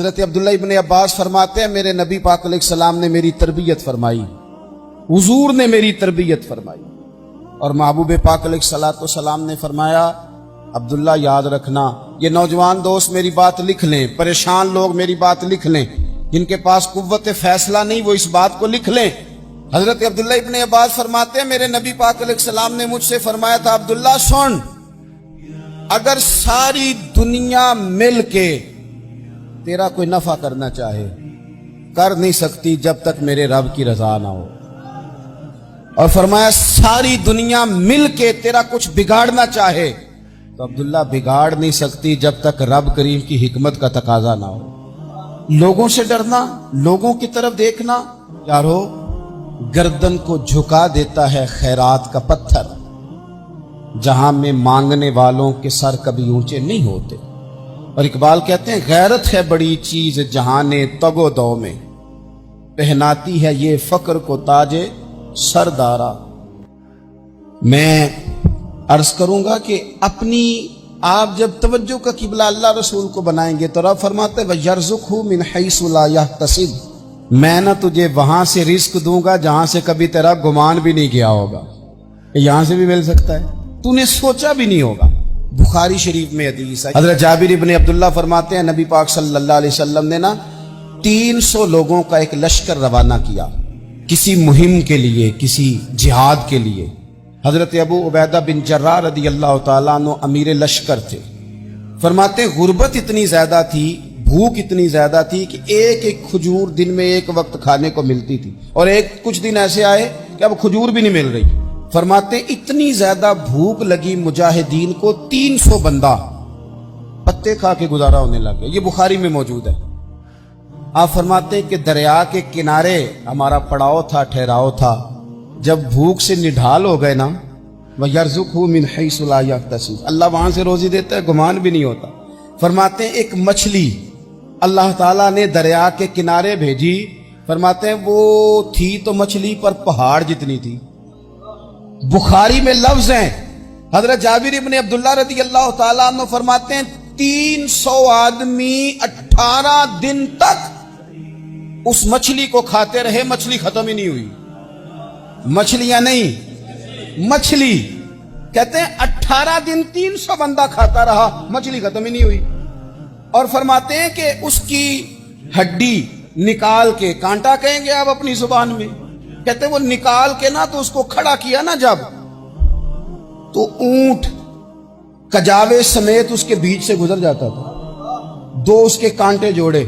حضرت عبداللہ ابن عباس فرماتے ہیں میرے نبی پاک علیہ السلام نے میری تربیت فرمائی، حضور نے میری تربیت فرمائی، اور محبوب پاک علیہ السلام نے فرمایا عبداللہ یاد رکھنا، یہ نوجوان دوست میری بات لکھ لیں، پریشان لوگ میری بات لکھ لیں، جن کے پاس قوت فیصلہ نہیں وہ اس بات کو لکھ لیں۔ حضرت عبداللہ ابن عباس فرماتے ہیں میرے نبی پاک علیہ السلام نے مجھ سے فرمایا تھا عبداللہ سن، اگر ساری دنیا مل کے تیرا کوئی نفع کرنا چاہے کر نہیں سکتی جب تک میرے رب کی رضا نہ ہو، اور فرمایا ساری دنیا مل کے تیرا کچھ بگاڑنا چاہے تو عبداللہ بگاڑ نہیں سکتی جب تک رب کریم کی حکمت کا تقاضا نہ ہو۔ لوگوں سے ڈرنا، لوگوں کی طرف دیکھنا، یارو گردن کو جھکا دیتا ہے خیرات کا پتھر، جہاں میں مانگنے والوں کے سر کبھی اونچے نہیں ہوتے۔ اور اقبال کہتے ہیں غیرت ہے بڑی چیز جہانے تگ و دو میں، پہناتی ہے یہ فقر کو تاج سردارا۔ میں عرض کروں گا کہ اپنی آپ جب توجہ کا قبلہ اللہ رسول کو بنائیں گے تو رب فرماتے ہیں وَيَرْزُقْهُ مِنْ حَيْثُ لَا يَحْتَسِبُ، میں نہ تجھے وہاں سے رزق دوں گا جہاں سے کبھی تیرا گمان بھی نہیں کیا ہوگا، یہاں سے بھی مل سکتا ہے، تو نے سوچا بھی نہیں ہوگا۔ بخاری شریف میں حدیث ہے، حضرت جابر ابن عبداللہ فرماتے ہیں نبی پاک صلی اللہ علیہ وسلم نے 300 لوگوں کا ایک لشکر روانہ کیا کسی مہم کے لیے، کسی جہاد کے لیے۔ حضرت ابو عبیدہ بن جراح رضی اللہ تعالیٰ عنہ امیر لشکر تھے۔ فرماتے ہیں غربت اتنی زیادہ تھی، بھوک اتنی زیادہ تھی کہ ایک ایک کھجور دن میں ایک وقت کھانے کو ملتی تھی، اور کچھ دن ایسے آئے کہ اب کھجور بھی نہیں مل رہی۔ فرماتے ہیں اتنی زیادہ بھوک لگی مجاہدین کو 300 بندہ پتے کھا کے گزارا ہونے لگے، یہ بخاری میں موجود ہے۔ آپ فرماتے ہیں کہ دریا کے کنارے ہمارا پڑاؤ تھا، ٹھہراؤ تھا، جب بھوک سے نڈھال ہو گئے نا وَيَرْزُقْهُ مِنْ حَيْثُ لَا يَحْتَسِبُ، اللہ وہاں سے روزی دیتا ہے گمان بھی نہیں ہوتا۔ فرماتے ہیں ایک مچھلی اللہ تعالیٰ نے دریا کے کنارے بھیجی، فرماتے ہیں وہ تھی تو مچھلی پر پہاڑ جتنی تھی۔ بخاری میں لفظ ہیں، حضرت جابر ابن عبداللہ رضی اللہ تعالیٰ عنہ فرماتے ہیں 300 آدمی 18 دن تک اس مچھلی کو کھاتے رہے، مچھلی ختم ہی نہیں ہوئی۔ مچھلیاں نہیں، مچھلی کہتے ہیں 18 دن 300 بندہ کھاتا رہا، مچھلی ختم ہی نہیں ہوئی۔ اور فرماتے ہیں کہ اس کی ہڈی نکال کے، کانٹا کہیں گے آپ اپنی زبان میں، کہتے ہیں وہ نکال کے نا تو اس کو کھڑا کیا نا جب، تو اونٹ کجاوے سمیت اس کے بیچ سے گزر جاتا تھا، 2 اس کے کانٹے جوڑے۔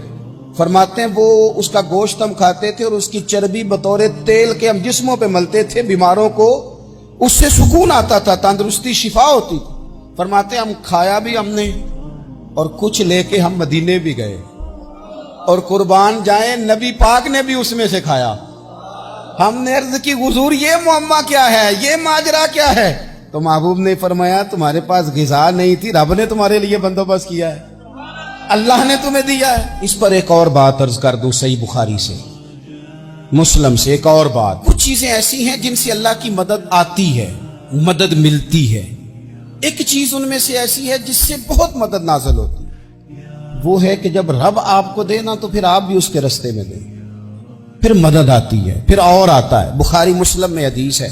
فرماتے ہیں وہ اس کا گوشت ہم کھاتے تھے اور اس کی چربی بطور تیل کے ہم جسموں پہ ملتے تھے، بیماروں کو اس سے سکون آتا تھا، تندرستی شفا ہوتی تھی۔ فرماتے ہیں ہم کھایا بھی ہم نے، اور کچھ لے کے ہم مدینے بھی گئے، اور قربان جائیں نبی پاک نے بھی اس میں سے کھایا۔ ہم نے عرض کی حضور یہ معمہ کیا ہے، یہ ماجرا کیا ہے؟ تو محبوب نے فرمایا تمہارے پاس غذا نہیں تھی، رب نے تمہارے لیے بندوبست کیا ہے، اللہ نے تمہیں دیا ہے۔ اس پر ایک اور بات عرض کر دوں، صحیح بخاری سے، مسلم سے ایک اور بات، کچھ چیزیں ایسی ہیں جن سے اللہ کی مدد آتی ہے، مدد ملتی ہے۔ ایک چیز ان میں سے ایسی ہے جس سے بہت مدد نازل ہوتی ہے، وہ ہے کہ جب رب آپ کو دے نا تو پھر آپ بھی اس کے رستے میں دیں، پھر مدد آتی ہے، پھر اور آتا ہے۔ بخاری مسلم میں حدیث ہے،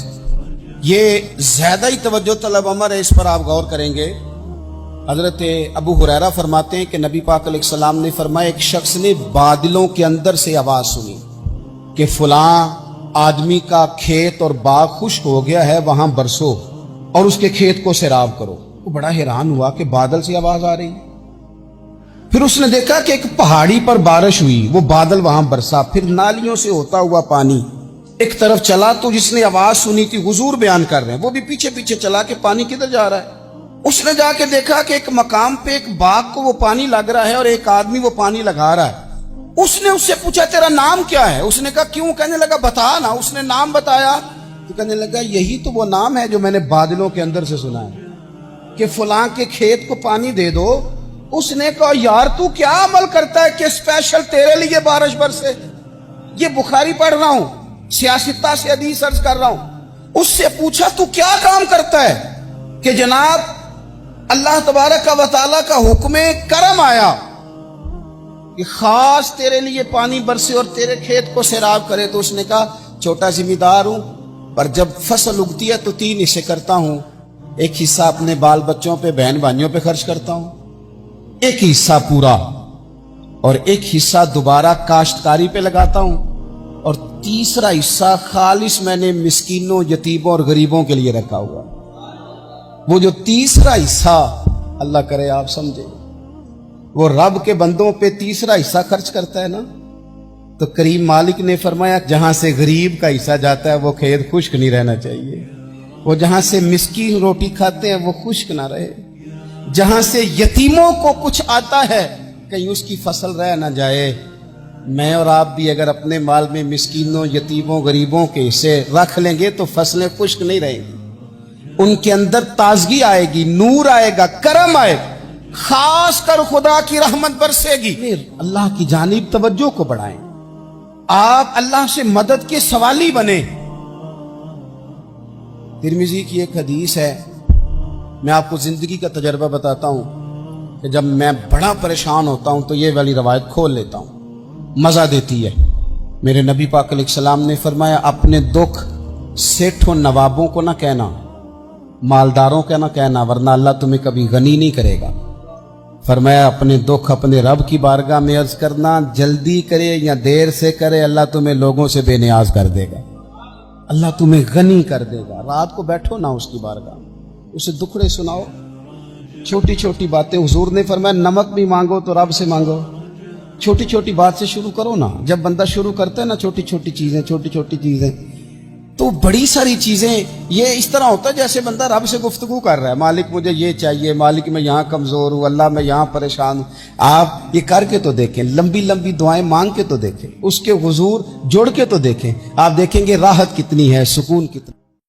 یہ زیادہ ہی توجہ طلب امر ہے، اس پر آپ غور کریں گے۔ حضرت ابو ہریرہ فرماتے ہیں کہ نبی پاک علیہ السلام نے فرمایا ایک شخص نے بادلوں کے اندر سے آواز سنی کہ فلاں آدمی کا کھیت اور باغ خشک ہو گیا ہے، وہاں برسو اور اس کے کھیت کو سیراب کرو۔ وہ بڑا حیران ہوا کہ بادل سے آواز آ رہی، پھر اس نے دیکھا کہ ایک پہاڑی پر بارش ہوئی، وہ بادل وہاں برسا، پھر نالیوں سے ہوتا ہوا پانی ایک طرف چلا، تو جس نے آواز سنی تھی حضور بیان کر رہے ہیں، وہ بھی پیچھے پیچھے چلا کہ پانی کدھر جا رہا ہے۔ اس نے جا کے دیکھا کہ ایک مقام پہ ایک باغ کو وہ پانی لگ رہا ہے اور ایک آدمی وہ پانی لگا رہا ہے۔ اس نے اس سے پوچھا تیرا نام کیا ہے؟ اس نے کہا کیوں؟ کہنے لگا بتا نا۔ اس نے نام بتایا تو کہنے لگا یہی تو وہ نام ہے جو میں نے بادلوں کے اندر سے سنا ہے کہ فلاں کے کھیت کو پانی دے دو۔ اس نے کہا یار تو کیا عمل کرتا ہے کہ اسپیشل تیرے لیے بارش برسے؟ یہ بخاری پڑھ رہا ہوں، سیاستہ سے حدیث عرض کر رہا ہوں۔ اس سے پوچھا تو کیا کام کرتا ہے کہ جناب اللہ تبارک و تعالیٰ کا حکم کرم آیا کہ خاص تیرے لیے پانی برسے اور تیرے کھیت کو سیراب کرے. تو اس نے کہا چھوٹا ذمہ دار ہوں، پر جب فصل اگتی ہے تو 3 حصے کرتا ہوں. ایک حصہ اپنے بال بچوں پہ، بہن بھائیوں پہ خرچ کرتا ہوں، ایک حصہ پورا، اور ایک حصہ دوبارہ کاشتکاری پہ لگاتا ہوں، اور تیسرا حصہ خالص میں نے مسکینوں، یتیموں اور غریبوں کے لیے رکھا ہوا. وہ جو تیسرا حصہ، اللہ کرے آپ سمجھے، وہ رب کے بندوں پہ تیسرا حصہ خرچ کرتا ہے نا، تو کریم مالک نے فرمایا جہاں سے غریب کا حصہ جاتا ہے وہ کھیت خشک نہیں رہنا چاہیے. وہ جہاں سے مسکین روٹی کھاتے ہیں وہ خشک نہ رہے. جہاں سے یتیموں کو کچھ آتا ہے کہیں اس کی فصل رہ نہ جائے. میں اور آپ بھی اگر اپنے مال میں مسکینوں، یتیموں، غریبوں کے حصے رکھ لیں گے تو فصلیں خشک نہیں رہیں گی. ان کے اندر تازگی آئے گی، نور آئے گا، کرم آئے گا، خاص کر خدا کی رحمت برسے گی. اللہ کی جانب توجہ کو بڑھائیں، آپ اللہ سے مدد کے سوالی بنیں. ترمذی کی ایک حدیث ہے، میں آپ کو زندگی کا تجربہ بتاتا ہوں کہ جب میں بڑا پریشان ہوتا ہوں تو یہ والی روایت کھول لیتا ہوں، مزہ دیتی ہے. میرے نبی پاک علیہ السلام نے فرمایا اپنے دکھ سیٹھوں نوابوں کو نہ کہنا، مالداروں کا نہ کہنا، ورنہ اللہ تمہیں کبھی غنی نہیں کرے گا. فرمایا اپنے دکھ اپنے رب کی بارگاہ میں عرض کرنا، جلدی کرے یا دیر سے کرے اللہ تمہیں لوگوں سے بے نیاز کر دے گا، اللہ تمہیں غنی کر دے گا. رات کو بیٹھو نہ اس کی بارگاہ میں، اسے دکھڑے سناؤ، چھوٹی چھوٹی باتیں. حضور نے فرمایا نمک بھی مانگو تو رب سے مانگو. چھوٹی چھوٹی بات سے شروع کرو نا. جب بندہ شروع کرتا ہے نا چھوٹی چھوٹی چیزیں تو بڑی ساری چیزیں یہ اس طرح ہوتا ہے جیسے بندہ رب سے گفتگو کر رہا ہے. مالک مجھے یہ چاہیے، مالک میں یہاں کمزور ہوں، اللہ میں یہاں پریشان ہوں. آپ یہ کر کے تو دیکھیں، لمبی لمبی دعائیں مانگ کے تو دیکھیں، اس کے حضور جوڑ کے تو دیکھیں. آپ دیکھیں گے راحت کتنی ہے، سکون کتنا.